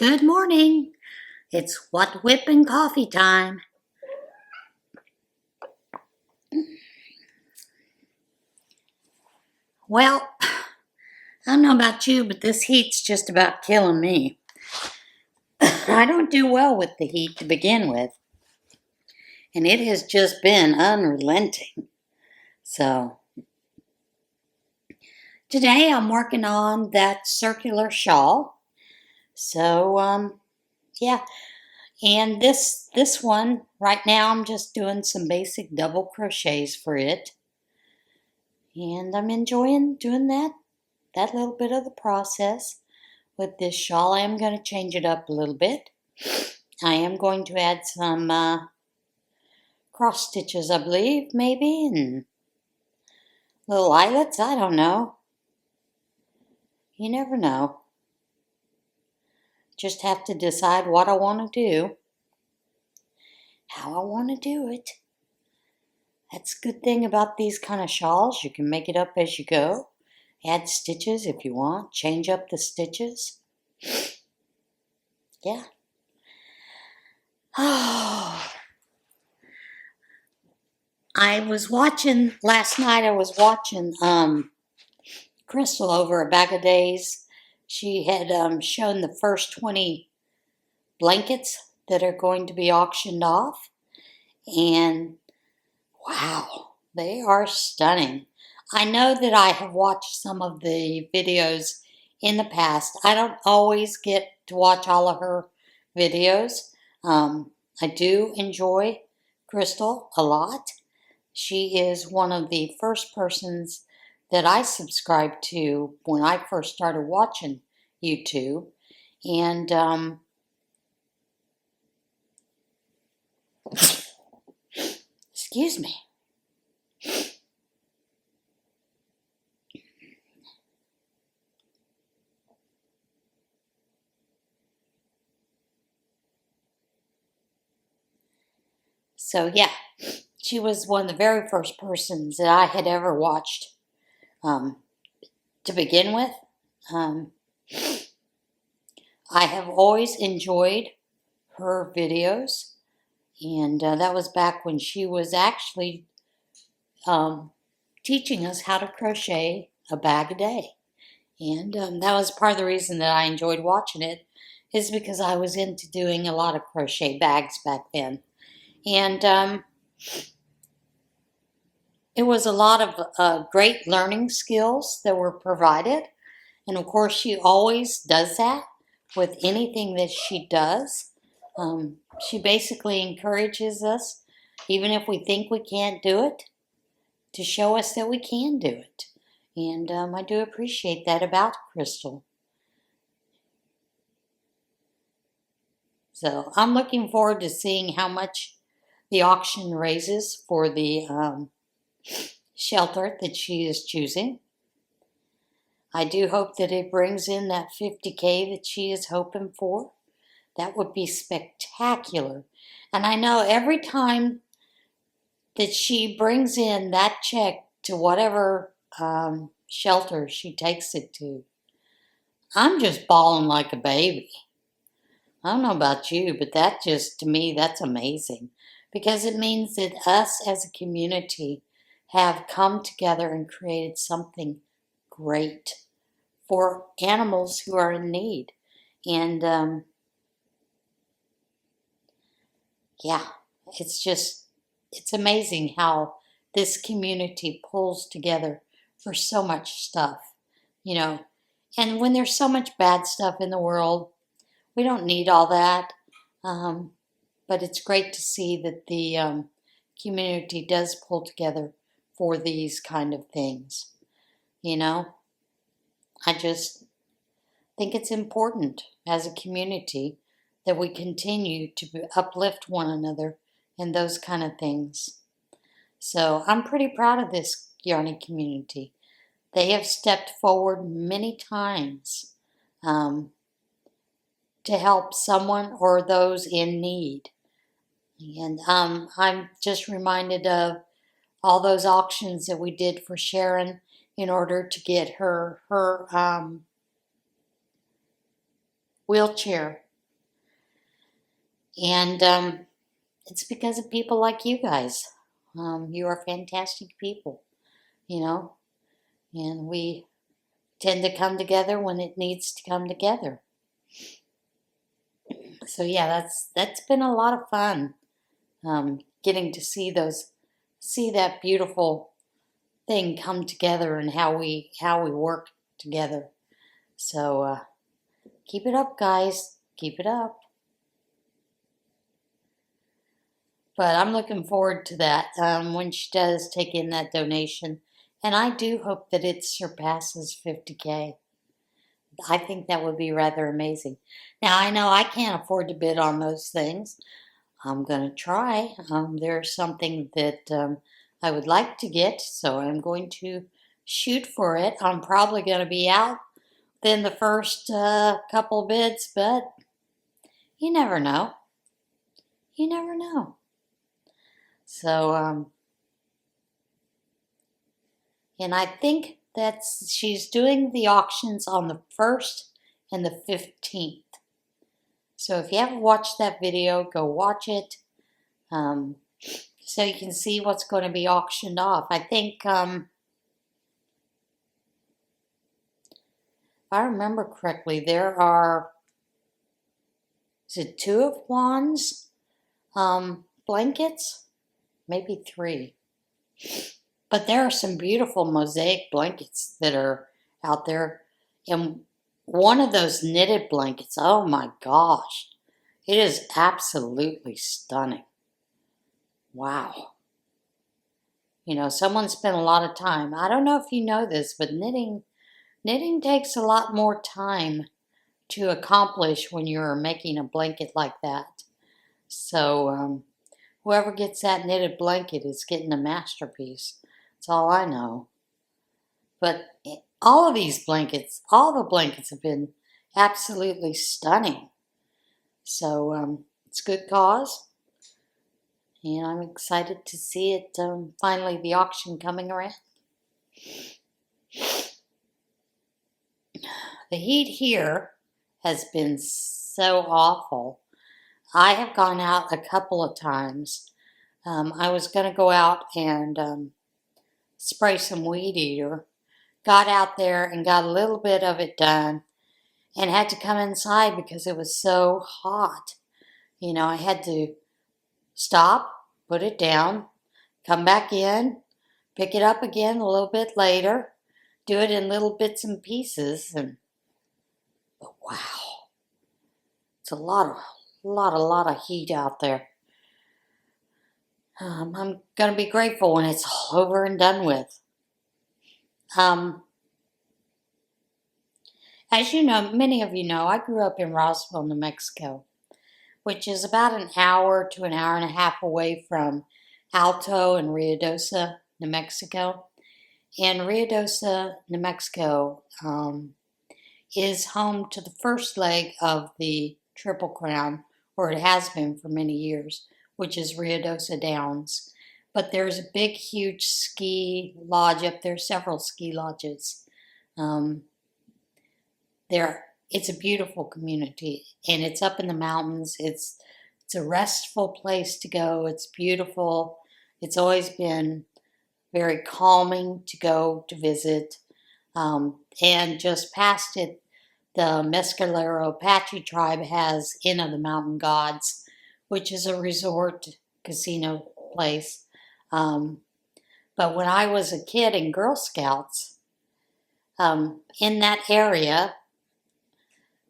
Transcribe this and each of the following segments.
Good morning. It's WOTWIP and Coffe time. Well, I don't know about you, but this heat's just about killing me. I don't do well with the heat to begin with, and it has just been unrelenting. So, today I'm working on that circular shawl. So, yeah. And this one, right now I'm just doing some basic double crochets for it. And I'm enjoying doing that little bit of the process. With this shawl, I am going to change it up a little bit. I am going to add some cross stitches, I believe, maybe, and little eyelets, I don't know. You never know. Just have to decide what I want to do, how I want to do it. That's a good thing about these kind of shawls. You can make it up as you go. Add stitches if you want. Change up the stitches. Yeah. Oh. Last night I was watching Crystal over a Bag of Days. She had shown the first 20 blankets that are going to be auctioned off. And wow, they are stunning. I know that I have watched some of the videos in the past. I don't always get to watch all of her videos. I do enjoy Crystal a lot. She is one of the first persons that I subscribed to when I first started watching YouTube. And excuse me. So yeah, she was one of the very first persons that I had ever watched to begin with. I have always enjoyed her videos, and that was back when she was actually teaching us how to crochet a bag a day. And that was part of the reason that I enjoyed watching it, is because I was into doing a lot of crochet bags back then. And it was a lot of great learning skills that were provided. And of course, she always does that with anything that she does. She basically encourages us, even if we think we can't do it, to show us that we can do it. And I do appreciate that about Crystal. So I'm looking forward to seeing how much the auction raises for the shelter that she is choosing. I do hope that it brings in that 50K that she is hoping for. That would be spectacular. And I know every time that she brings in that check to whatever shelter she takes it to, I'm just bawling like a baby. I don't know about you, but that just, to me, that's amazing. Because it means that us as a community have come together and created something great for animals who are in need. And yeah, it's amazing how this community pulls together for so much stuff, you know. And when there's so much bad stuff in the world, we don't need all that. But it's great to see that the community does pull together for these kind of things, you know. I just think it's important as a community that we continue to uplift one another and those kind of things. So I'm pretty proud of this yarny community. They have stepped forward many times to help someone or those in need. And I'm just reminded of all those auctions that we did for Sharon in order to get her wheelchair And it's because of people like you guys. You are fantastic people, you know, and we tend to come together when it needs to come together. So yeah, that's been a lot of fun. Getting to see that beautiful thing come together and how we work together. So keep it up, guys. Keep it up. But I'm looking forward to that when she does take in that donation. And I do hope that it surpasses 50K. I think that would be rather amazing. Now, I know I can't afford to bid on those things. I'm going to try. There's something that I would like to get, so I'm going to shoot for it. I'm probably going to be out within the first couple bids, but you never know. You never know. So, and I think she's doing the auctions on the 1st and the 15th. So if you haven't watched that video, go watch it. So you can see what's going to be auctioned off. I think, if I remember correctly, there are, is it 2 of Juan's blankets? Maybe 3. But there are some beautiful mosaic blankets that are out there. And one of those knitted blankets, oh my gosh, it is absolutely stunning. Wow. You know, someone spent a lot of time. I don't know if you know this, but knitting takes a lot more time to accomplish when you're making a blanket like that. So whoever gets that knitted blanket is getting a masterpiece. That's all I know. But all of these blankets, all the blankets have been absolutely stunning. So it's a good cause. And I'm excited to see it, finally the auction coming around. The heat here has been so awful. I have gone out a couple of times. I was going to go out and spray some weed eater. Got out there and got a little bit of it done and had to come inside because it was so hot. You know, I had to stop, put it down, come back in, pick it up again a little bit later, do it in little bits and pieces, and wow, it's a lot of heat out there. I'm going to be grateful when it's all over and done with. As you know, many of you know, I grew up in Roswell, New Mexico, which is about an hour to an hour and a half away from Alto and Ruidoso, New Mexico. And Ruidoso, New Mexico is home to the first leg of the Triple Crown, or it has been for many years, which is Ruidoso Downs. But there's a big, huge ski lodge up there, several ski lodges. It's a beautiful community, and it's up in the mountains. It's a restful place to go. It's beautiful. It's always been very calming to go to visit. And just past it, the Mescalero Apache tribe has Inn of the Mountain Gods, which is a resort casino place. But when I was a kid in Girl Scouts, in that area,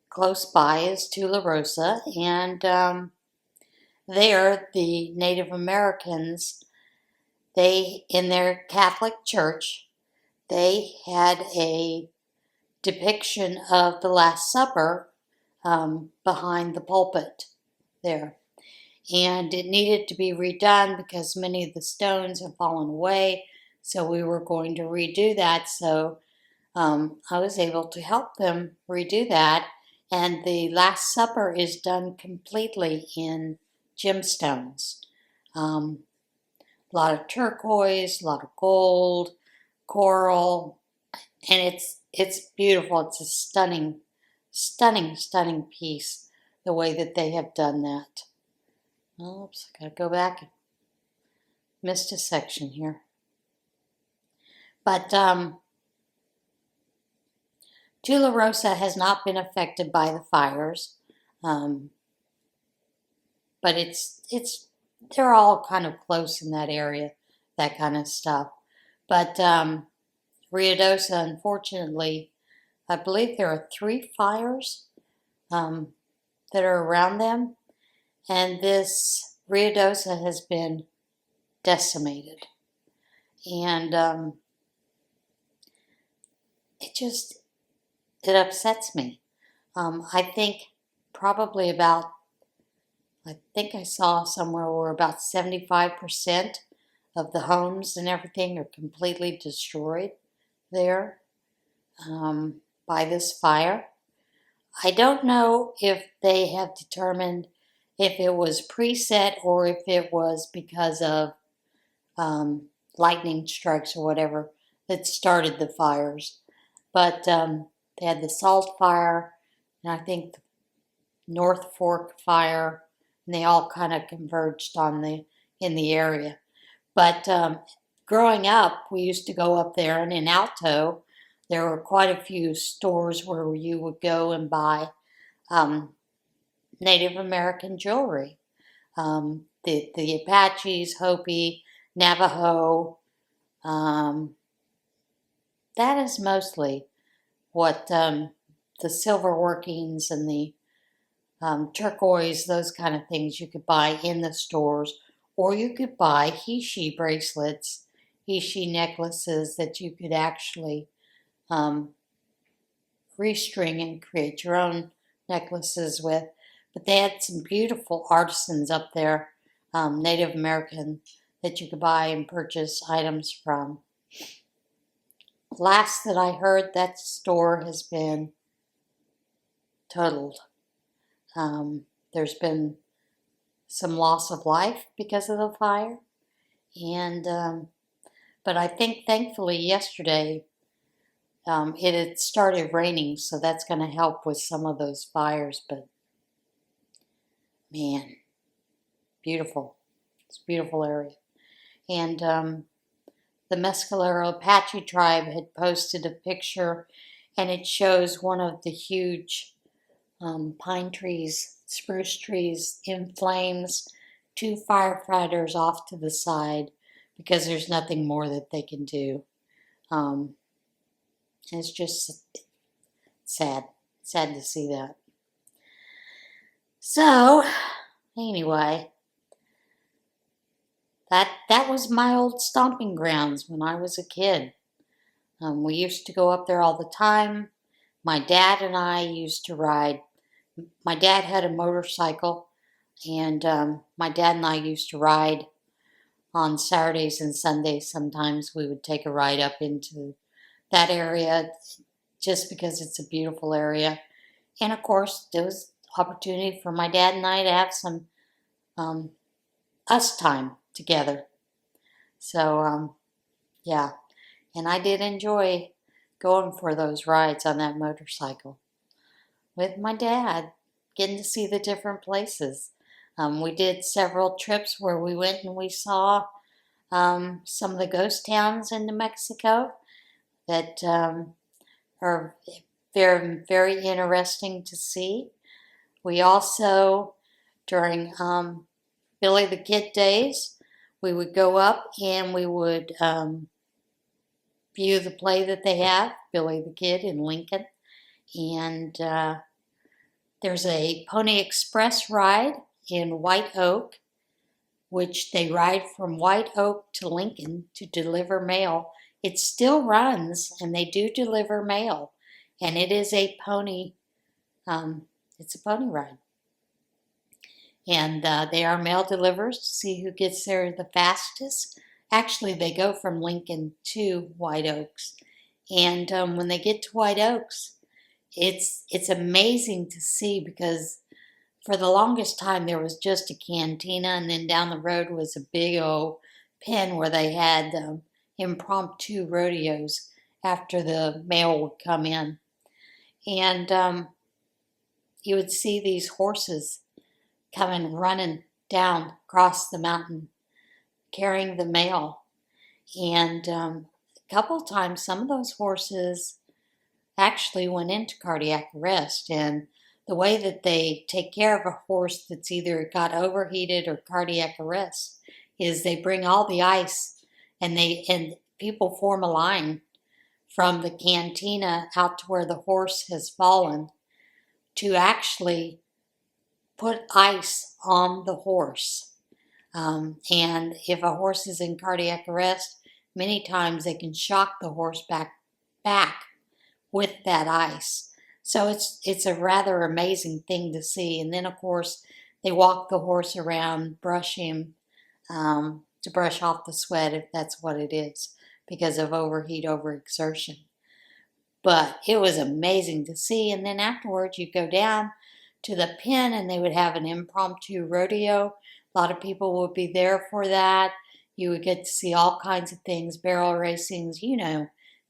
close by is Tularosa, and there the Native Americans, in their Catholic church, they had a depiction of the Last Supper behind the pulpit there. And it needed to be redone because many of the stones have fallen away, so we were going to redo that. So I was able to help them redo that. And the Last Supper is done completely in gemstones. A lot of turquoise, a lot of gold, coral, and it's beautiful. It's a stunning, stunning, stunning piece, the way that they have done that. Oops, I gotta go back. Missed a section here. But Tularosa has not been affected by the fires. But they're all kind of close in that area, that kind of stuff. But Ruidosa, unfortunately, I believe there are 3 fires that are around them, and this Ruidosa has been decimated. And it upsets me. I think probably I think I saw somewhere where about 75% of the homes and everything are completely destroyed there by this fire. I don't know if they have determined if it was preset or if it was because of lightning strikes or whatever that started the fires. But they had the Salt Fire, and I think the North Fork Fire, and they all kind of converged in the area. But growing up, we used to go up there, and in Alto, there were quite a few stores where you would go and buy Native American jewelry. The Apaches, Hopi, Navajo. That is mostly what the silver workings and the turquoise, those kind of things you could buy in the stores, or you could buy he-she bracelets, he-she necklaces that you could actually restring and create your own necklaces with. But they had some beautiful artisans up there, Native American, that you could buy and purchase items from. Last that I heard, that store has been totaled. There's been some loss of life because of the fire, and but I think thankfully yesterday it had started raining, so that's going to help with some of those fires. But man, beautiful. It's a beautiful area. And the Mescalero Apache tribe had posted a picture, and it shows one of the huge pine trees, spruce trees in flames, 2 firefighters off to the side because there's nothing more that they can do. It's just sad to see that. So, anyway, that was my old stomping grounds when I was a kid. We used to go up there all the time. My dad and I used to ride. My dad had a motorcycle, and my dad and I used to ride on Saturdays and Sundays. Sometimes we would take a ride up into that area just because it's a beautiful area. And of course, there was opportunity for my dad and I to have some us time together. So, yeah. And I did enjoy going for those rides on that motorcycle with my dad, getting to see the different places. We did several trips where we went and we saw some of the ghost towns in New Mexico that are very, very interesting to see. We also, during Billy the Kid days, we would go up and we would view the play that they have, Billy the Kid in Lincoln. And there's a Pony Express ride in White Oak, which they ride from White Oak to Lincoln to deliver mail. It still runs, and they do deliver mail. And it is a pony, it's a pony ride. And they are mail deliverers to see who gets there the fastest. Actually, they go from Lincoln to White Oaks. And when they get to White Oaks, it's amazing to see, because for the longest time there was just a cantina, and then down the road was a big old pen where they had impromptu rodeos after the mail would come in. And you would see these horses coming running down across the mountain carrying the mail. And a couple of times, some of those horses actually went into cardiac arrest. And the way that they take care of a horse that's either got overheated or cardiac arrest is they bring all the ice, and people form a line from the cantina out to where the horse has fallen to actually put ice on the horse. And if a horse is in cardiac arrest, many times they can shock the horse back with that ice. So it's a rather amazing thing to see. And then, of course, they walk the horse around, brush him to brush off the sweat, if that's what it is, because of overheat, overexertion. But it was amazing to see. And then afterwards, you go down to the pen, and they would have an impromptu rodeo. A lot of people would be there for that. You would get to see all kinds of things, barrel racings,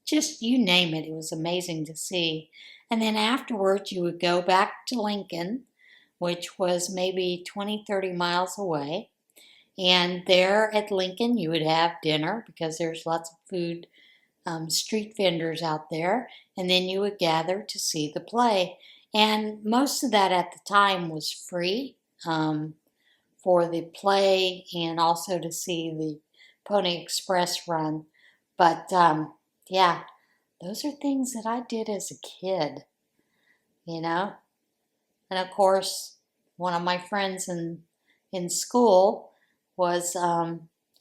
just you name it. It was amazing to see. And then afterwards, you would go back to Lincoln, which was maybe 20, 30 miles away. And there at Lincoln, you would have dinner because there's lots of food, street vendors out there. And then you would gather to see the play. And most of that at the time was free for the play and also to see the Pony Express run. But yeah, those are things that I did as a kid, And of course, one of my friends in school was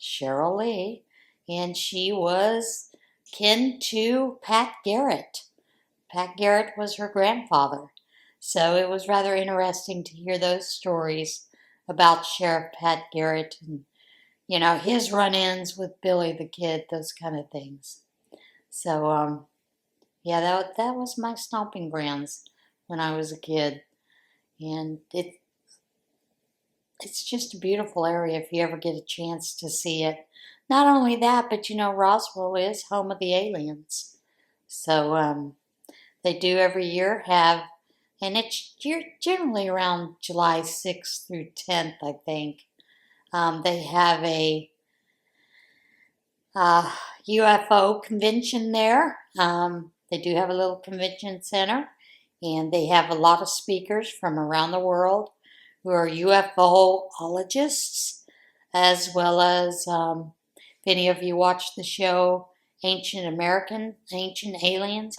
Cheryl Lee, and she was kin to Pat Garrett. Pat Garrett was her grandfather. So it was rather interesting to hear those stories about Sheriff Pat Garrett and, his run-ins with Billy the Kid, those kind of things. So, yeah, that was my stomping grounds when I was a kid. And it's just a beautiful area if you ever get a chance to see it. Not only that, but Roswell is home of the aliens. So they do every year have, and it's generally around July 6th through 10th, I think. They have a UFO convention there. They do have a little convention center, and they have a lot of speakers from around the world who are UFOologists, as well as, if any of you watch the show Ancient Aliens,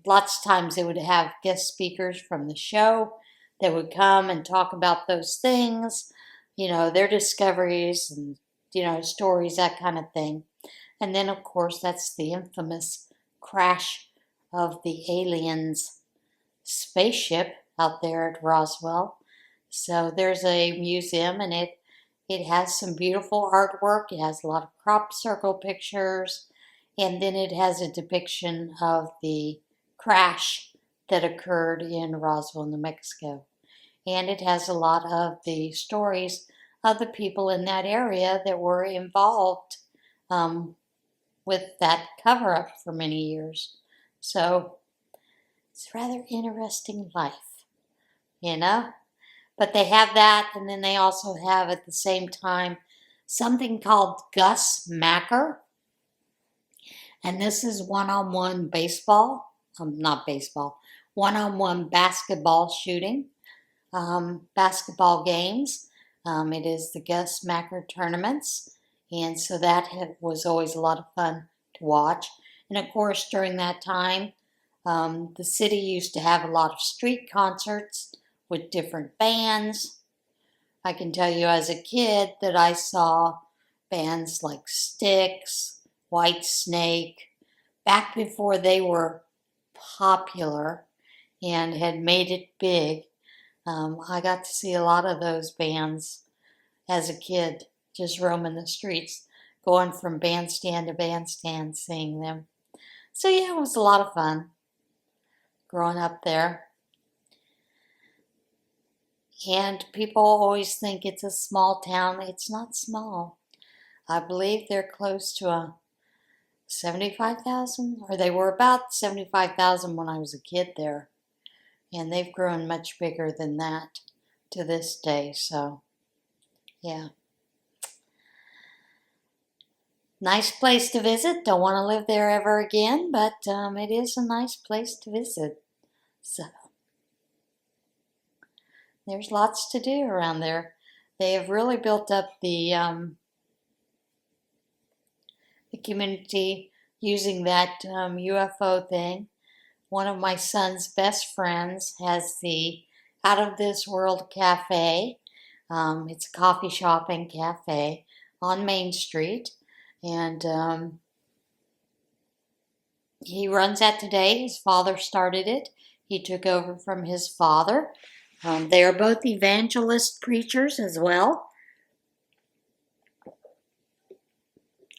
lots of times they would have guest speakers from the show that would come and talk about those things, their discoveries and, stories, that kind of thing. And then, of course, that's the infamous crash of the aliens' spaceship out there at Roswell. So there's a museum, and it has some beautiful artwork. It has a lot of crop circle pictures, and then it has a depiction of the crash that occurred in Roswell, New Mexico. And it has a lot of the stories of the people in that area that were involved with that cover-up for many years. So it's a rather interesting life, But they have that, and then they also have at the same time something called Gus Macker. And this is one-on-one baseball, one-on-one basketball shooting, basketball games. It is the Gus Macker tournaments. And so that was always a lot of fun to watch. And of course, during that time, the city used to have a lot of street concerts with different bands. I can tell you as a kid that I saw bands like Styx, White Snake, back before they were popular and had made it big. I got to see a lot of those bands as a kid, just roaming the streets, going from bandstand to bandstand, seeing them. So yeah, it was a lot of fun growing up there. And people always think it's a small town. It's not small. I believe they're close to 75,000, or they were about 75,000 when I was a kid there. And they've grown much bigger than that to this day. So Yeah. Nice place to visit. Don't want to live there ever again, but it is a nice place to visit. So there's lots to do around there. They have really built up the community using that UFO thing. One of my son's best friends has the Out of This World Cafe. It's a coffee shop and cafe on Main Street. And he runs that today. His father started it. He took over from his father. They are both evangelist preachers as well.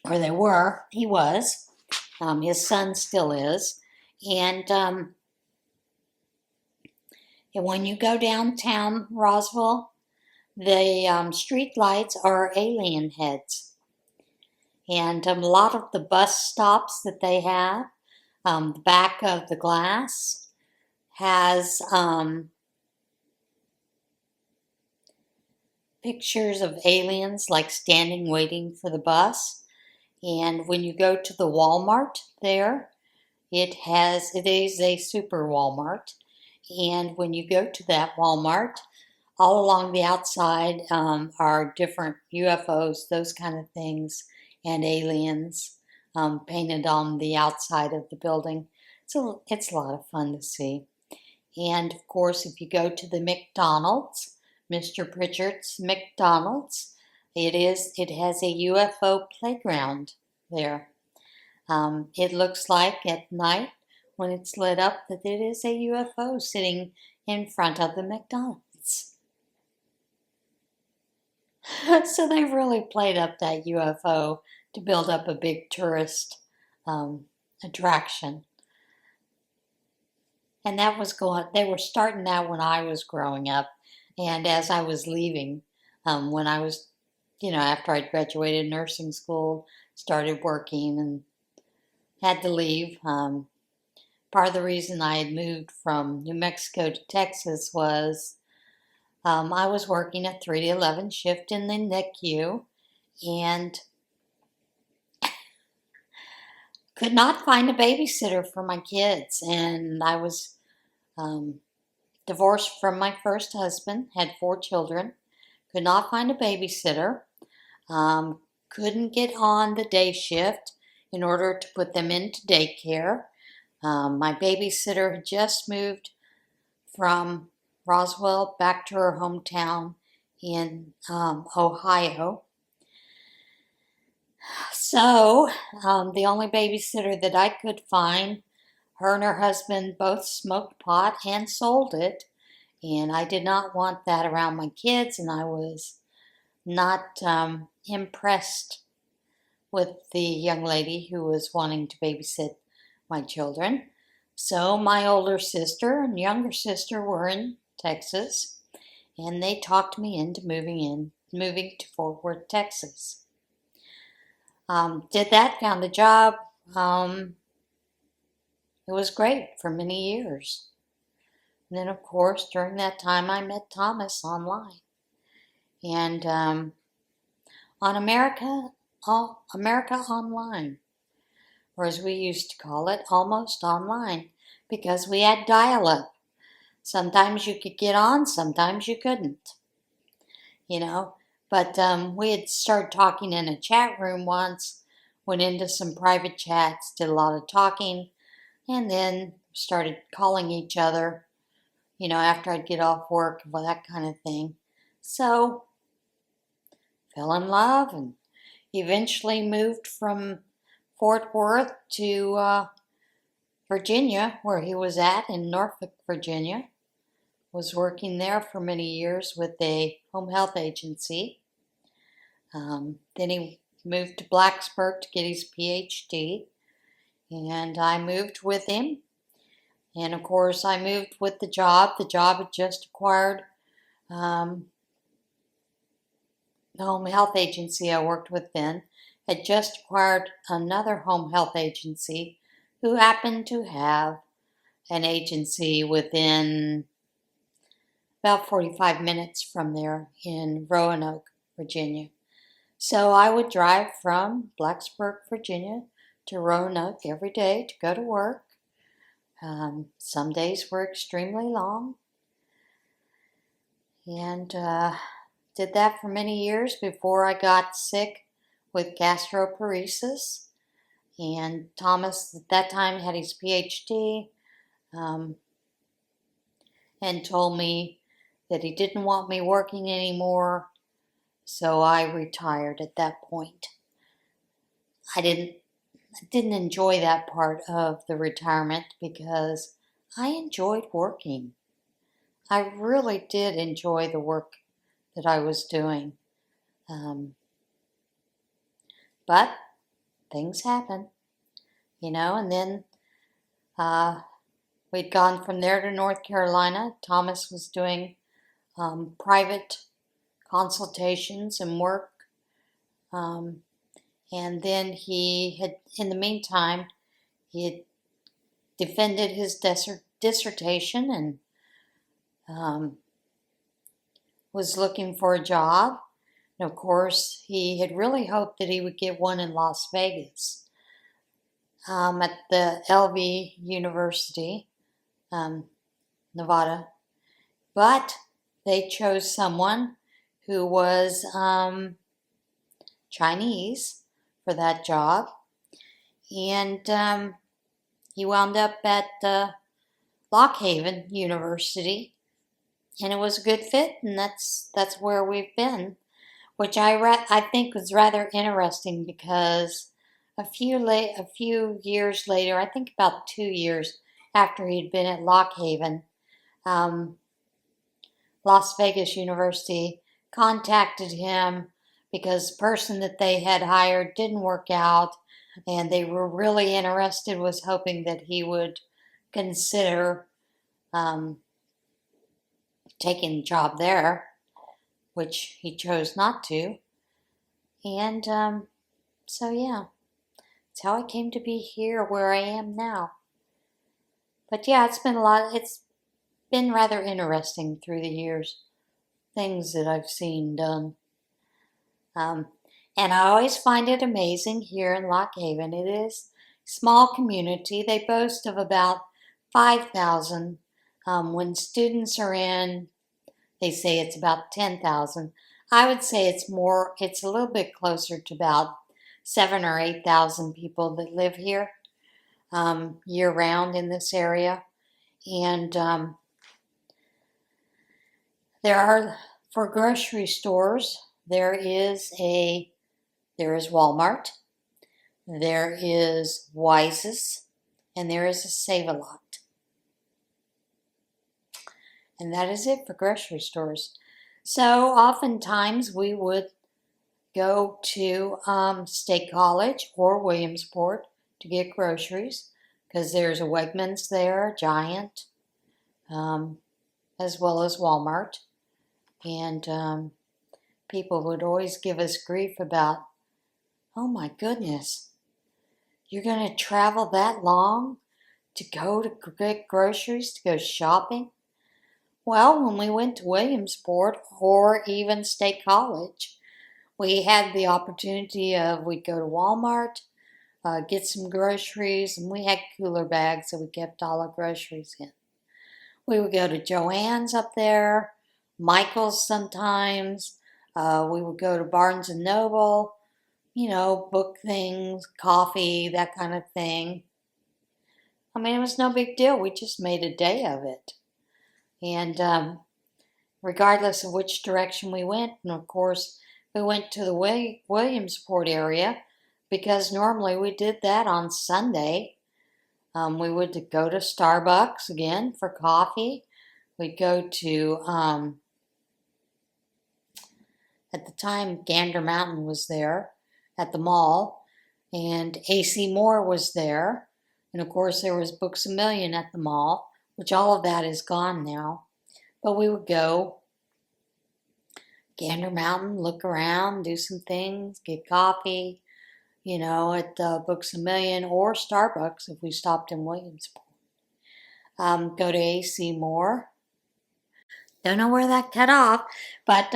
Or they were. He was. His son still is. And when you go downtown Roswell, the street lights are alien heads. And a lot of the bus stops that they have, the back of the glass has pictures of aliens like standing waiting for the bus. And when you go to the Walmart there, it is a super Walmart. And when you go to that Walmart, all along the outside are different UFOs, those kind of things, and aliens painted on the outside of the building. So it's a lot of fun to see. And of course, if you go to the McDonald's, Mr. Pritchard's McDonald's, it has a UFO playground there. It looks like at night when it's lit up that it is a UFO sitting in front of the McDonald's. So they've really played up that UFO to build up a big tourist attraction. And they were starting that when I was growing up. And as I was leaving, when I was, after I graduated nursing school, started working and had to leave. Part of the reason I had moved from New Mexico to Texas was I was working a 3 to 11 shift in the NICU and could not find a babysitter for my kids. And I was divorced from my first husband, had 4 children, could not find a babysitter, couldn't get on the day shift in order to put them into daycare. My babysitter had just moved from Roswell back to her hometown in Ohio. So the only babysitter that I could find, her and her husband both smoked pot and sold it. And I did not want that around my kids, and I was not impressed with the young lady who was wanting to babysit my children. So my older sister and younger sister were in Texas, and they talked me into moving to Fort Worth, Texas. Did that, found a job. It was great for many years. And then, of course, during that time, I met Thomas online. And on America Online, or as we used to call it, Almost Online, because we had dial-up. Sometimes you could get on, sometimes you couldn't, But we had started talking in a chat room once, went into some private chats, did a lot of talking, and then started calling each other, after I'd get off work, that kind of thing. So, fell in love and eventually moved from Fort Worth to Virginia, where he was at in Norfolk, Virginia. Was working there for many years with a home health agency. Then he moved to Blacksburg to get his PhD, and I moved with him. And of course, I moved with the job. The job had just acquired the home health agency I worked with then had just acquired another home health agency who happened to have an agency within about 45 minutes from there in Roanoke, Virginia. So I would drive from Blacksburg, Virginia to Roanoke every day to go to work. Some days were extremely long. And did that for many years before I got sick with gastroparesis. And Thomas at that time had his PhD and told me that he didn't want me working anymore. So I retired at that point. I didn't enjoy that part of the retirement because I enjoyed working. I really did enjoy the work that I was doing. But things happen, and then we'd gone from there to North Carolina. Thomas was doing private consultations and work. And then he had, in the meantime, he had defended his dissertation and was looking for a job. And of course, he had really hoped that he would get one in Las Vegas at the LV University, Nevada. But they chose someone who was Chinese for that job. And he wound up at Lock Haven University. And it was a good fit, and that's where we've been, which I think was rather interesting because a few years later, I think about 2 years after he'd been at Lock Haven, Las Vegas University contacted him because the person that they had hired didn't work out, and they were really interested, was hoping that he would consider taking the job there, which he chose not to. And so yeah, that's how I came to be here where I am now. But yeah, it's been rather interesting through the years, things that I've seen done. And I always find it amazing here in Lock Haven. It is a small community. They boast of about 5,000. When students are in, they say it's about 10,000. I would say it's a little bit closer to about 7,000 or 8,000 people that live here year round in this area. And there are, for grocery stores, there is Walmart, there is Wise's, and there is a Save-A-Lot. And that is it for grocery stores. So oftentimes we would go to State College or Williamsport to get groceries because there's a Wegmans there, a Giant, as well as Walmart. And people would always give us grief about, oh my goodness, you're going to travel that long to go to get groceries, to go shopping? Well, when we went to Williamsport or even State College, we had the opportunity we'd go to Walmart, get some groceries, and we had cooler bags that we kept all our groceries in. We would go to Joann's up there, Michael's sometimes. We would go to Barnes & Noble, book things, coffee, that kind of thing. I mean, it was no big deal. We just made a day of it. And regardless of which direction we went, and of course, we went to the Williamsport area because normally we did that on Sunday. We would go to Starbucks again for coffee. We'd go to, at the time, Gander Mountain was there at the mall, and AC Moore was there. And of course, there was Books A Million at the mall, which all of that is gone now. But we would go Gander Mountain, look around, do some things, get coffee, at Books A Million or Starbucks if we stopped in Williamsport. Go to AC Moore. Don't know where that cut off, but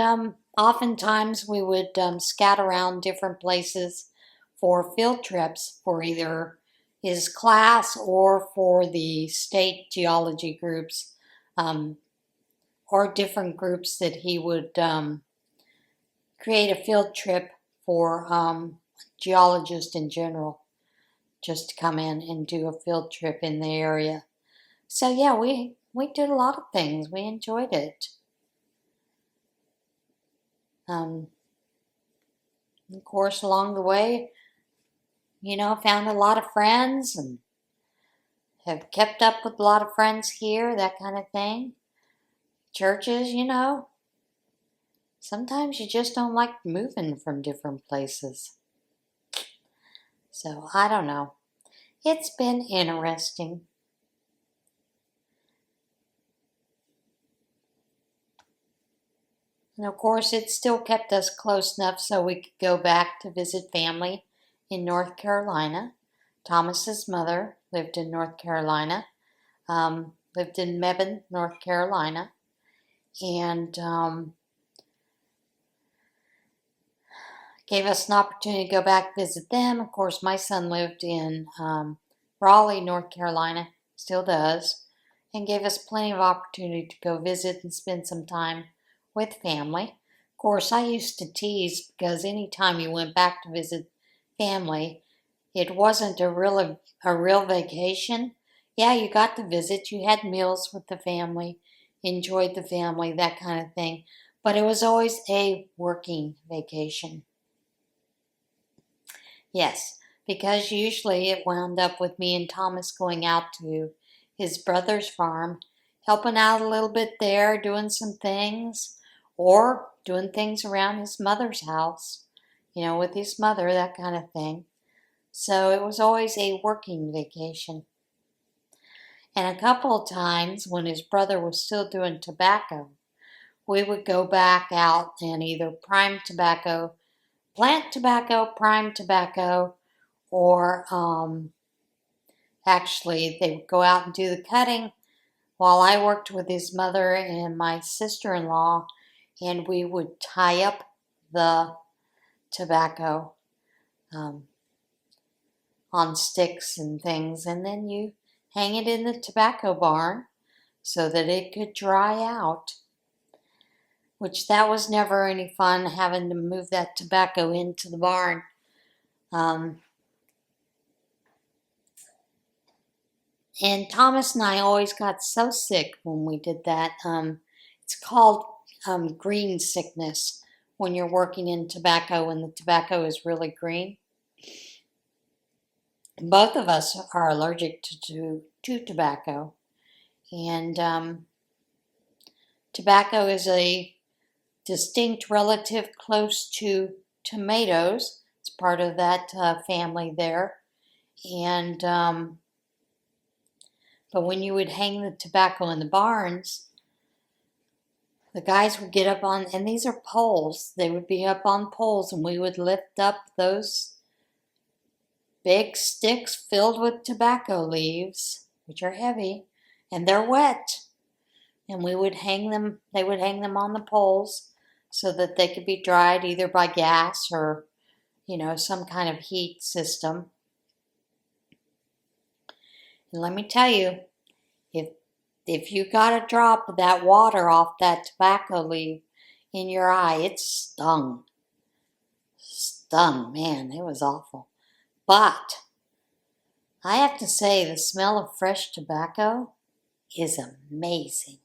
oftentimes we would scout around different places for field trips for either his class or for the state geology groups, or different groups that he would create a field trip for geologists in general, just to come in and do a field trip in the area. So yeah, we did a lot of things. We enjoyed it. Of course, along the way, found a lot of friends and have kept up with a lot of friends here, that kind of thing. Churches, sometimes you just don't like moving from different places. So, I don't know. It's been interesting. And of course, it still kept us close enough so we could go back to visit family in North Carolina. Thomas's mother lived in North Carolina, lived in Mebane, North Carolina, and gave us an opportunity to go back visit them. Of course, my son lived in Raleigh, North Carolina, still does, and gave us plenty of opportunity to go visit and spend some time with family. Of course, I used to tease because anytime you went back to visit family, it wasn't a real vacation. Yeah, you got to visit, you had meals with the family, enjoyed the family, that kind of thing, but it was always a working vacation. Yes, because usually it wound up with me and Thomas going out to his brother's farm, helping out a little bit there, doing some things, or doing things around his mother's house, with his mother, that kind of thing. So it was always a working vacation. And a couple of times when his brother was still doing tobacco, we would go back out and either prime tobacco, plant tobacco, prime tobacco, or actually they would go out and do the cutting while I worked with his mother and my sister-in-law, and we would tie up the tobacco on sticks and things, and then you hang it in the tobacco barn so that it could dry out, which that was never any fun, having to move that tobacco into the barn. And Thomas and I always got so sick when we did that. It's called green sickness when you're working in tobacco and the tobacco is really green. Both of us are allergic to tobacco. And tobacco is a distinct relative close to tomatoes. It's part of that family there. And but when you would hang the tobacco in the barns, the guys would get up on, and these are poles, they would be up on poles, and we would lift up those big sticks filled with tobacco leaves, which are heavy, and they're wet. And we would hang them, they would hang them on the poles so that they could be dried either by gas or, some kind of heat system. And let me tell you, if you got a drop of that water off that tobacco leaf in your eye, it stung. Stung, man, it was awful. But I have to say, the smell of fresh tobacco is amazing.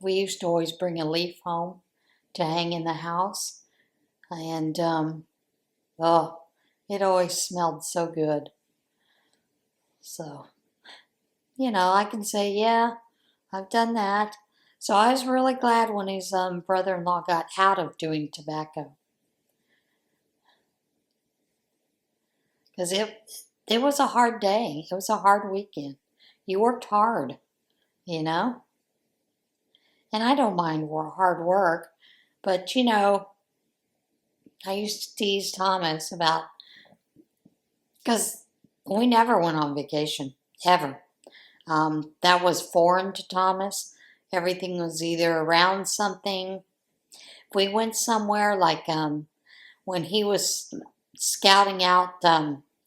We used to always bring a leaf home to hang in the house, and it always smelled so good. So, I can say, yeah, I've done that. So I was really glad when his brother-in-law got out of doing tobacco, because it was a hard day. It was a hard weekend. You worked hard, And I don't mind hard work, but I used to tease Thomas about, because we never went on vacation, ever. That was foreign to Thomas. Everything was either around something, we went somewhere like when he was scouting out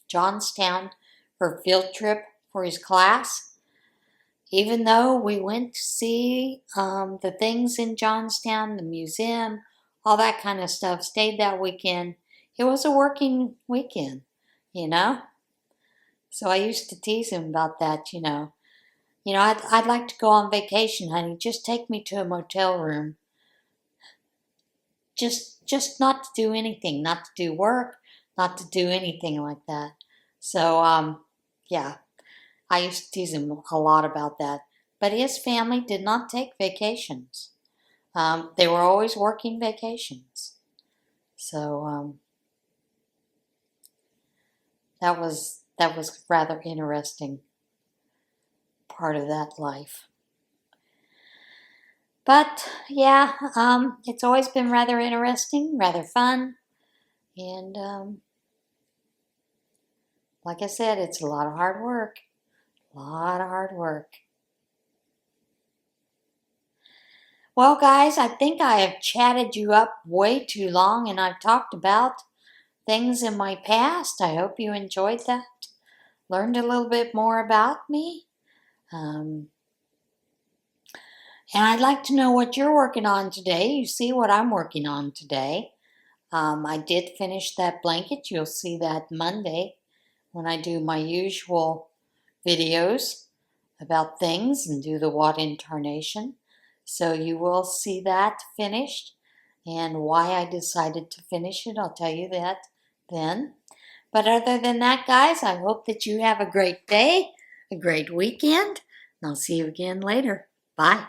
Johnstown for a field trip for his class, even though we went to see the things in Johnstown, the museum, all that kind of stuff, stayed that weekend, it was a working weekend, you know? So I used to tease him about that, you know. You know, I'd like to go on vacation, honey. Just take me to a motel room. Just not to do anything, not to do work, not to do anything like that. So, yeah, I used to tease him a lot about that. But his family did not take vacations. They were always working vacations. So, that was rather interesting part of that life. But yeah, it's always been rather interesting, rather fun, and like I said, it's a lot of hard work. A lot of hard work. Well, guys, I think I have chatted you up way too long, and I've talked about things in my past. I hope you enjoyed that. Learned a little bit more about me. And I'd like to know what you're working on today. You see what I'm working on today. I did finish that blanket. You'll see that Monday when I do my usual videos about things and do the WOT incarnation. So you will see that finished, and why I decided to finish it, I'll tell you that then. But other than that, guys, I hope that you have a great day, a great weekend, and I'll see you again later. Bye.